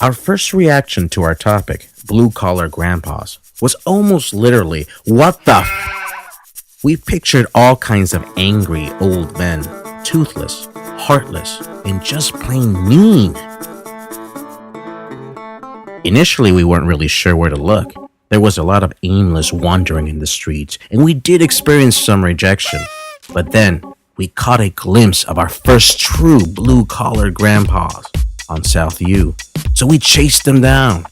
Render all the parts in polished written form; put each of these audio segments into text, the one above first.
Our first reaction to our topic, blue-collar grandpas, was almost literally, what the We pictured all kinds of angry old men, toothless, heartless, and just plain mean. Initially, we weren't really sure where to look. There was a lot of aimless wandering in the streets, and we did experience some rejection. But then, we caught a glimpse of our first true blue-collar grandpas on South U, so we chased them down.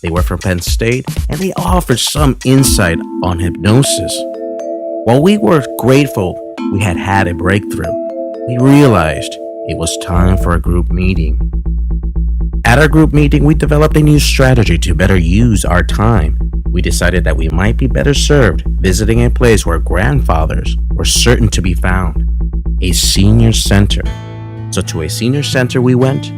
They were from Penn State, and they offered some insight on hypnosis. While we were grateful we had had a breakthrough, we realized it was time for a group meeting. At our group meeting, we developed a new strategy to better use our time. We decided that we might be better served visiting a place where grandfathers were certain to be found, a senior center. So to a senior center we went.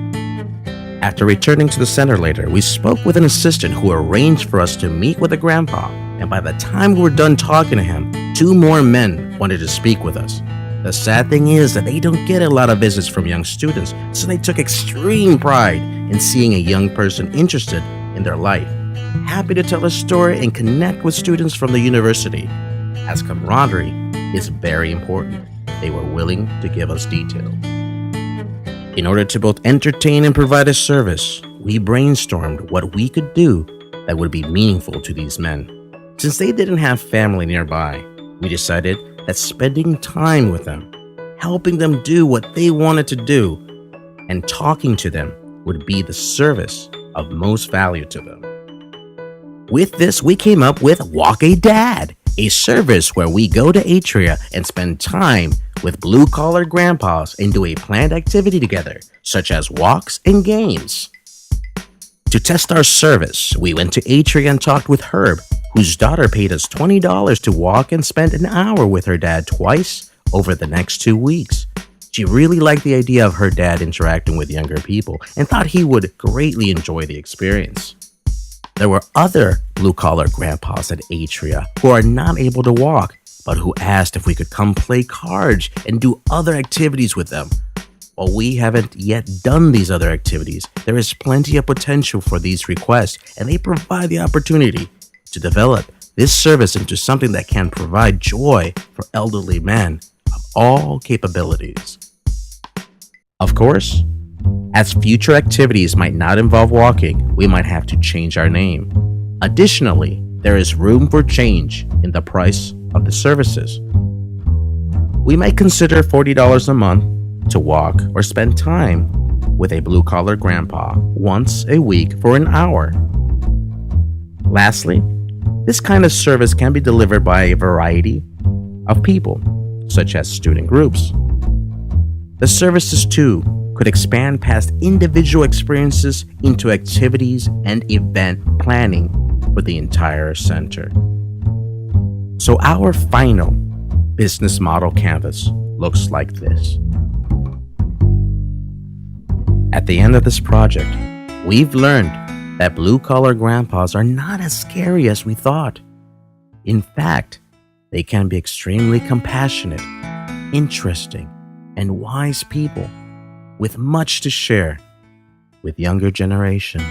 After returning to the center later, we spoke with an assistant who arranged for us to meet with a grandpa, and by the time we were done talking to him, 2 more men wanted to speak with us. The sad thing is that they don't get a lot of visits from young students, so they took extreme pride in seeing a young person interested in their life, happy to tell a story and connect with students from the university. As camaraderie is very important, they were willing to give us details. In order to both entertain and provide a service, we brainstormed what we could do that would be meaningful to these men. Since they didn't have family nearby, we decided that spending time with them, helping them do what they wanted to do, and talking to them would be the service of most value to them. With this, we came up with Walk a Dad, a service where we go to Atria and spend time with blue-collar grandpas and do a planned activity together, such as walks and games. To test our service, we went to Atria and talked with Herb, whose daughter paid us $20 to walk and spend an hour with her dad twice over the next 2 weeks. She really liked the idea of her dad interacting with younger people and thought he would greatly enjoy the experience. There were other blue-collar grandpas at Atria who are not able to walk, but who asked if we could come play cards and do other activities with them. While we haven't yet done these other activities, there is plenty of potential for these requests, and they provide the opportunity to develop this service into something that can provide joy for elderly men of all capabilities. Of course, as future activities might not involve walking, we might have to change our name. Additionally, there is room for change in the price of the services. We might consider $40 a month to walk or spend time with a blue-collar grandpa once a week for an hour. Lastly, this kind of service can be delivered by a variety of people, such as student groups. The services, too, could expand past individual experiences into activities and event planning for the entire center. So our final business model canvas looks like this. At the end of this project, we've learned that blue-collar grandpas are not as scary as we thought. In fact, they can be extremely compassionate, interesting, and wise people with much to share with younger generations.